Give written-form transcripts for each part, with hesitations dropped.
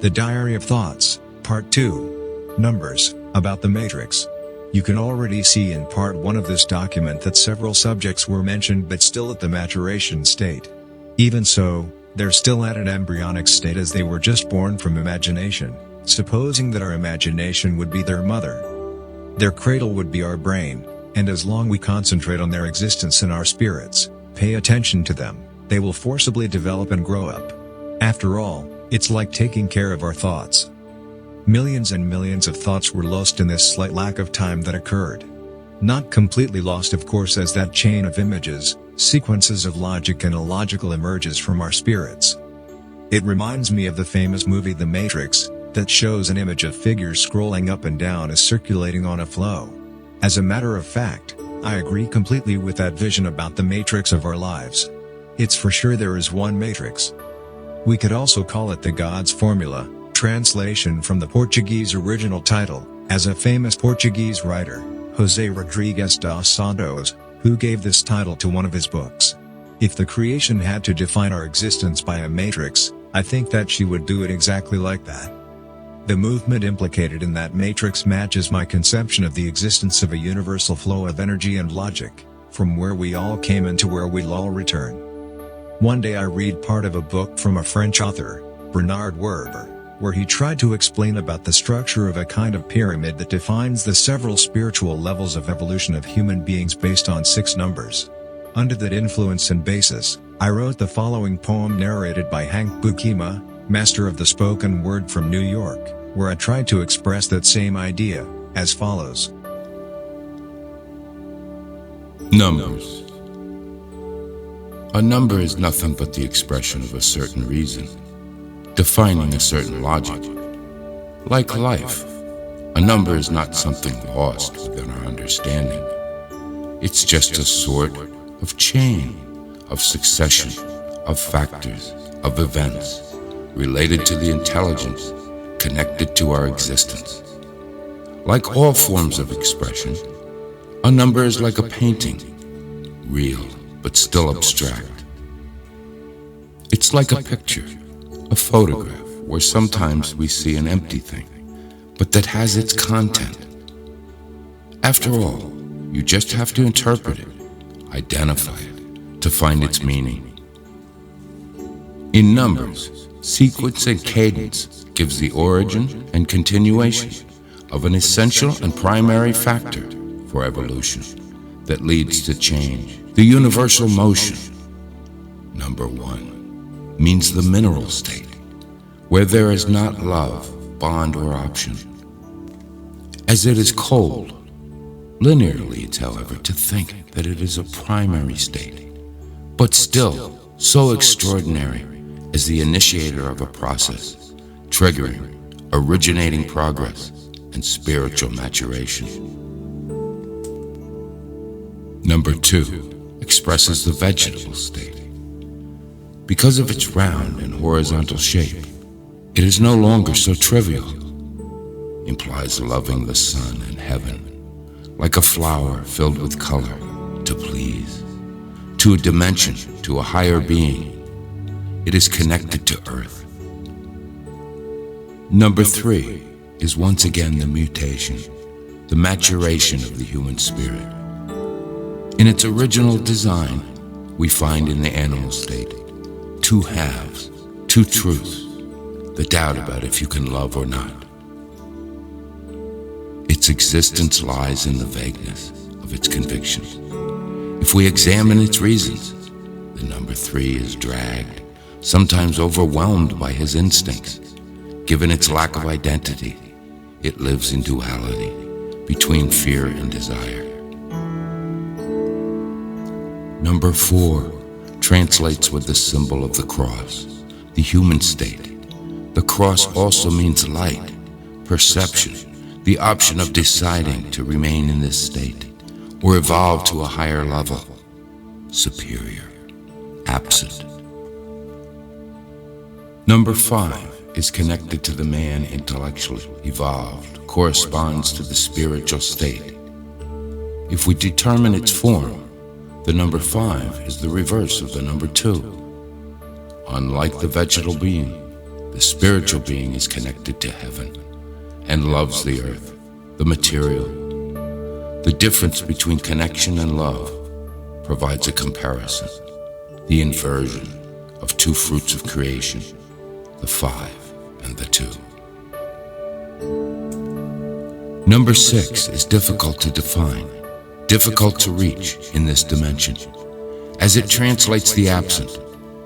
The Diary of Thoughts, Part 2. Numbers, about the Matrix. You can already see in Part 1 of this document that several subjects were mentioned but still at the maturation state. Even so, they're still at an embryonic state as they were just born from imagination, supposing that our imagination would be their mother. Their cradle would be our brain, and as long we concentrate on their existence in our spirits, pay attention to them, they will forcibly develop and grow up. After all, it's like taking care of our thoughts. Millions and millions of thoughts were lost in this slight lack of time that occurred. Not completely lost, of course, as that chain of images, sequences of logic and illogical emerges from our spirits. It reminds me of the famous movie The Matrix, that shows an image of figures scrolling up and down as circulating on a flow. As a matter of fact, I agree completely with that vision about the matrix of our lives. It's for sure there is one matrix. We could also call it the God's formula, translation from the Portuguese original title, as a famous Portuguese writer, José Rodrigues dos Santos, who gave this title to one of his books. If the creation had to define our existence by a matrix, I think that she would do it exactly like that. The movement implicated in that matrix matches my conception of the existence of a universal flow of energy and logic, from where we all came and to where we'll all return. One day I read part of a book from a French author, Bernard Werber, where he tried to explain about the structure of a kind of pyramid that defines the several spiritual levels of evolution of human beings based on 6 numbers. Under that influence and basis, I wrote the following poem narrated by Hank Beukema, master of the spoken word from New York, where I tried to express that same idea, as follows. Numbers. A number is nothing but the expression of a certain reason, defining a certain logic. Like life, a number is not something lost within our understanding. It's just a sort of chain, of succession, of factors, of events, related to the intelligence, connected to our existence. Like all forms of expression, a number is like a painting, real but still abstract. It's like a picture, a photograph, where sometimes we see an empty thing, but that has its content. After all, you just have to interpret it, identify it, to find its meaning. In numbers, sequence and cadence gives the origin and continuation of an essential and primary factor for evolution that leads to change. The universal motion, number 1, means the mineral state, where there is not love, bond, or option. As it is cold, linear leads, however, to think that it is a primary state, but still so extraordinary as the initiator of a process, triggering, originating progress, and spiritual maturation. Number 2 expresses the vegetable state. Because of its round and horizontal shape, it is no longer so trivial. Implies loving the sun and heaven, like a flower filled with color, to please, to a dimension, to a higher being. It is connected to earth. Number 3 is once again the mutation, the maturation of the human spirit. In its original design, we find in the animal state 2 halves, 2 truths, the doubt about if you can love or not. Its existence lies in the vagueness of its convictions. If we examine its reasons, the number 3 is dragged, sometimes overwhelmed by his instincts. Given its lack of identity, it lives in duality between fear and desire. Number 4 translates with the symbol of the cross, the human state. The cross also means light, perception, the option of deciding to remain in this state or evolve to a higher level, superior, absent. Number 5 is connected to the man intellectually evolved, corresponds to the spiritual state. If we determine its form, the number 5 is the reverse of the number 2. Unlike the vegetal being, The spiritual being is connected to heaven and loves the earth, the material. The difference between connection and love provides a comparison, the inversion of two fruits of creation, the 5 and the 2. Number 6 is difficult to define, difficult to reach in this dimension. As it translates the absent,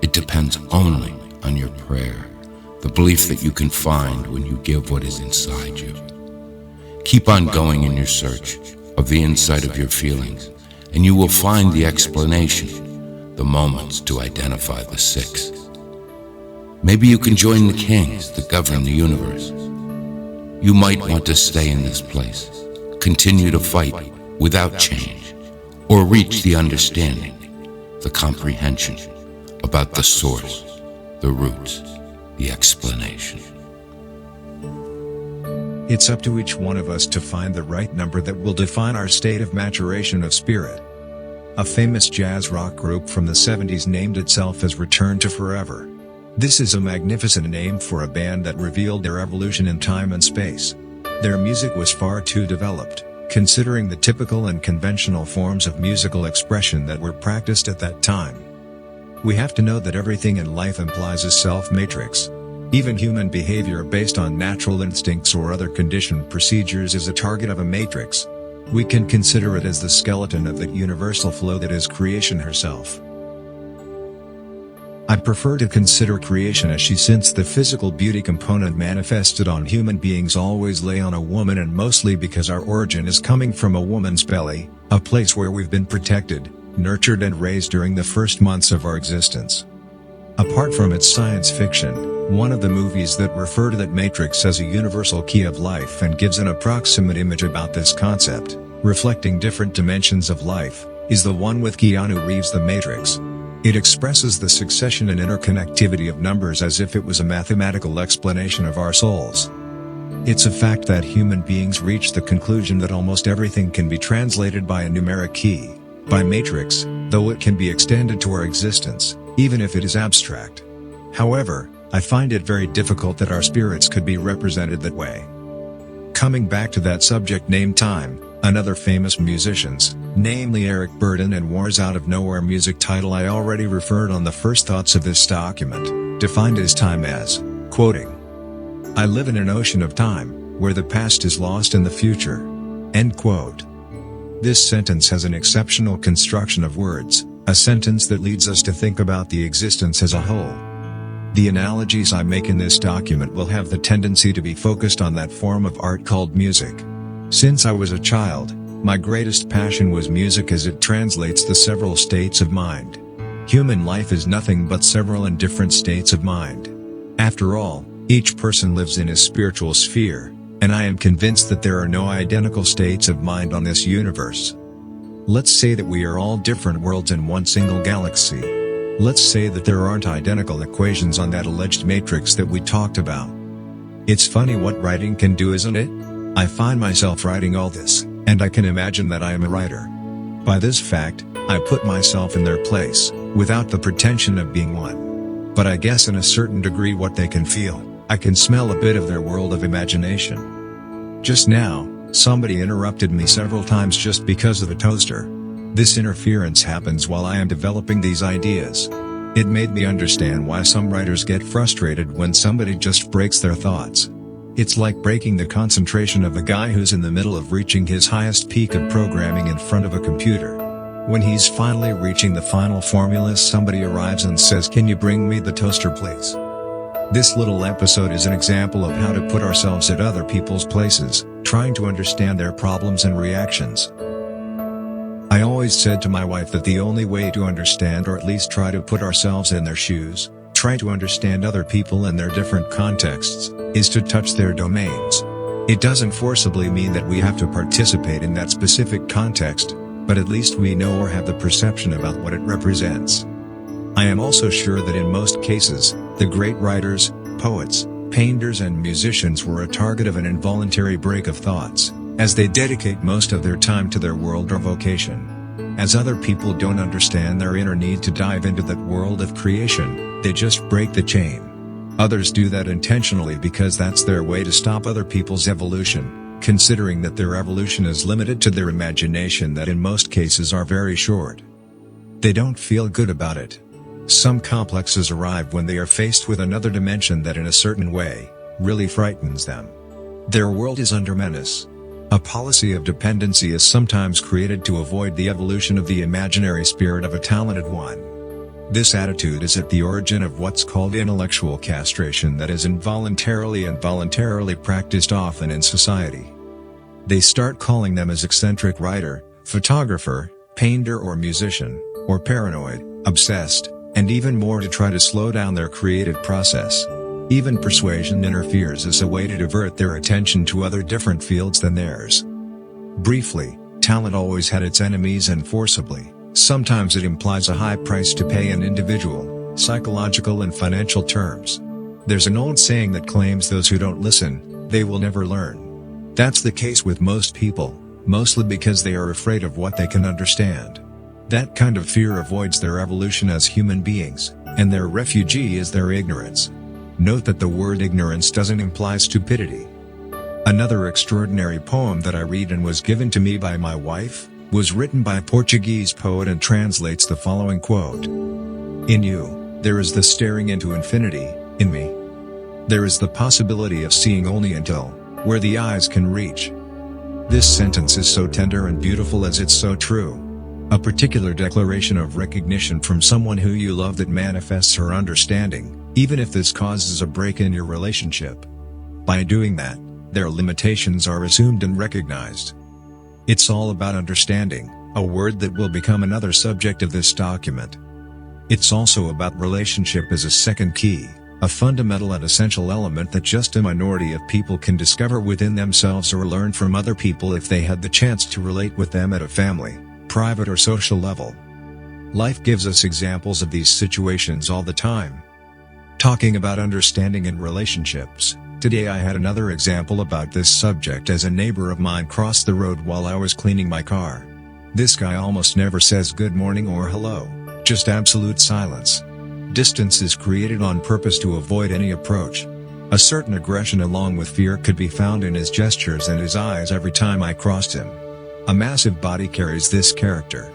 it depends only on your prayer, the belief that you can find when you give what is inside you. Keep on going in your search of the insight of your feelings, and you will find the explanation, the moments to identify the 6. Maybe you can join the kings that govern the universe. You might want to stay in this place, continue to fight without change, or reach the understanding, the comprehension about the source, the roots, the explanation. It's up to each one of us to find the right number that will define our state of maturation of spirit. A famous jazz rock group from the 70s named itself as Return to Forever. This is a magnificent name for a band that revealed their evolution in time and space. Their music was far too developed, considering the typical and conventional forms of musical expression that were practiced at that time. We have to know that everything in life implies a self-matrix. Even human behavior based on natural instincts or other conditioned procedures is a target of a matrix. We can consider it as the skeleton of that universal flow that is creation herself. I prefer to consider creation as she, since the physical beauty component manifested on human beings always lay on a woman, and mostly because our origin is coming from a woman's belly, a place where we've been protected, nurtured and raised during the first months of our existence. Apart from its science fiction, one of the movies that refer to that matrix as a universal key of life and gives an approximate image about this concept, reflecting different dimensions of life, is the one with Keanu Reeves' The Matrix. It expresses the succession and interconnectivity of numbers as if it was a mathematical explanation of our souls. It's a fact that human beings reach the conclusion that almost everything can be translated by a numeric key, by matrix, though it can be extended to our existence, even if it is abstract. However, I find it very difficult that our spirits could be represented that way. Coming back to that subject named time, another famous musicians, namely Eric Burdon and Wars Out of Nowhere music title I already referred on the first thoughts of this document, defined his time as, quoting, "I live in an ocean of time, where the past is lost in the future." End quote. This sentence has an exceptional construction of words, a sentence that leads us to think about the existence as a whole. The analogies I make in this document will have the tendency to be focused on that form of art called music. Since I was a child, my greatest passion was music as it translates the several states of mind. Human life is nothing but several and different states of mind. After all, each person lives in his spiritual sphere, and I am convinced that there are no identical states of mind on this universe. Let's say that we are all different worlds in one single galaxy. Let's say that there aren't identical equations on that alleged matrix that we talked about. It's funny what writing can do, isn't it? I find myself writing all this, and I can imagine that I am a writer. By this fact, I put myself in their place, without the pretension of being one. But I guess in a certain degree what they can feel, I can smell a bit of their world of imagination. Just now, somebody interrupted me several times just because of a toaster. This interference happens while I am developing these ideas. It made me understand why some writers get frustrated when somebody just breaks their thoughts. It's like breaking the concentration of a guy who's in the middle of reaching his highest peak of programming in front of a computer. When he's finally reaching the final formula, somebody arrives and says, "Can you bring me the toaster, please?" This little episode is an example of how to put ourselves at other people's places, trying to understand their problems and reactions. I always said to my wife that the only way to understand, or at least try to put ourselves in their shoes, try to understand other people and their different contexts, is to touch their domains. It doesn't forcibly mean that we have to participate in that specific context, but at least we know or have the perception about what it represents. I am also sure that in most cases, the great writers, poets, painters and musicians were a target of an involuntary break of thoughts, as they dedicate most of their time to their world or vocation. As other people don't understand their inner need to dive into that world of creation, they just break the chain. Others do that intentionally because that's their way to stop other people's evolution, considering that their evolution is limited to their imagination that in most cases are very short. They don't feel good about it. Some complexes arrive when they are faced with another dimension that in a certain way, really frightens them. Their world is under menace. A policy of dependency is sometimes created to avoid the evolution of the imaginary spirit of a talented one. This attitude is at the origin of what's called intellectual castration that is involuntarily and voluntarily practiced often in society. They start calling them as eccentric writer, photographer, painter or musician, or paranoid, obsessed, and even more to try to slow down their creative process. Even persuasion interferes as a way to divert their attention to other different fields than theirs. Briefly, talent always had its enemies and forcibly. Sometimes it implies a high price to pay in individual, psychological and financial terms. There's an old saying that claims those who don't listen, they will never learn. That's the case with most people, mostly because they are afraid of what they can understand. That kind of fear avoids their evolution as human beings, and their refugee is their ignorance. Note that the word ignorance doesn't imply stupidity. Another extraordinary poem that I read and was given to me by my wife, was written by a Portuguese poet and translates the following quote. In you, there is the staring into infinity, in me. There is the possibility of seeing only until, where the eyes can reach. This sentence is so tender and beautiful as it's so true. A particular declaration of recognition from someone who you love that manifests her understanding, even if this causes a break in your relationship. By doing that, their limitations are assumed and recognized. It's all about understanding, a word that will become another subject of this document. It's also about relationship as a second key, a fundamental and essential element that just a minority of people can discover within themselves or learn from other people if they had the chance to relate with them at a family, private or social level. Life gives us examples of these situations all the time. Talking about understanding in relationships, today I had another example about this subject as a neighbor of mine crossed the road while I was cleaning my car. This guy almost never says good morning or hello, just absolute silence. Distance is created on purpose to avoid any approach. A certain aggression along with fear could be found in his gestures and his eyes every time I crossed him. A massive body carries this character.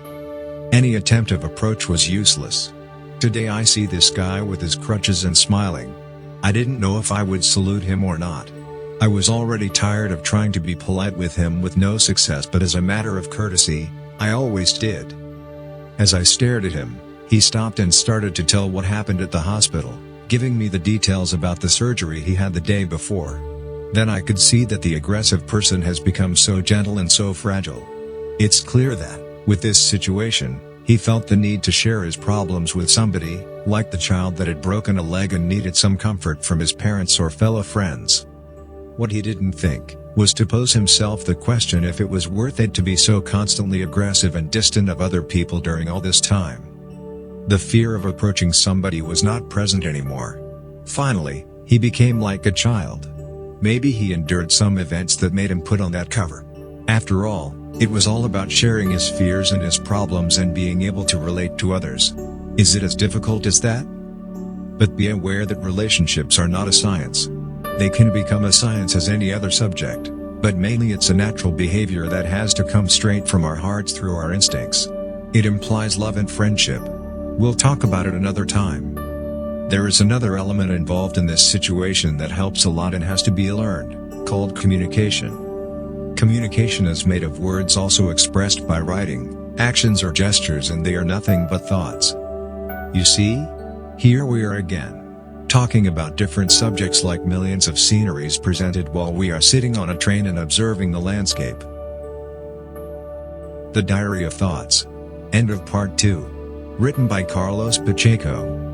Any attempt of approach was useless. Today I see this guy with his crutches and smiling. I didn't know if I would salute him or not. I was already tired of trying to be polite with him with no success, but as a matter of courtesy, I always did. As I stared at him, he stopped and started to tell what happened at the hospital, giving me the details about the surgery he had the day before. Then I could see that the aggressive person has become so gentle and so fragile. It's clear that, with this situation, he felt the need to share his problems with somebody, like the child that had broken a leg and needed some comfort from his parents or fellow friends. What he didn't think, was to pose himself the question if it was worth it to be so constantly aggressive and distant of other people during all this time. The fear of approaching somebody was not present anymore. Finally, he became like a child. Maybe he endured some events that made him put on that cover. After all, it was all about sharing his fears and his problems and being able to relate to others. Is it as difficult as that? But be aware that relationships are not a science. They can become a science as any other subject, but mainly it's a natural behavior that has to come straight from our hearts through our instincts. It implies love and friendship. We'll talk about it another time. There is another element involved in this situation that helps a lot and has to be learned, called communication. Communication is made of words also expressed by writing, actions or gestures, and they are nothing but thoughts. You see? Here we are again, talking about different subjects like millions of sceneries presented while we are sitting on a train and observing the landscape. The Diary of Thoughts. End of Part 2. Written by c.Pacheco.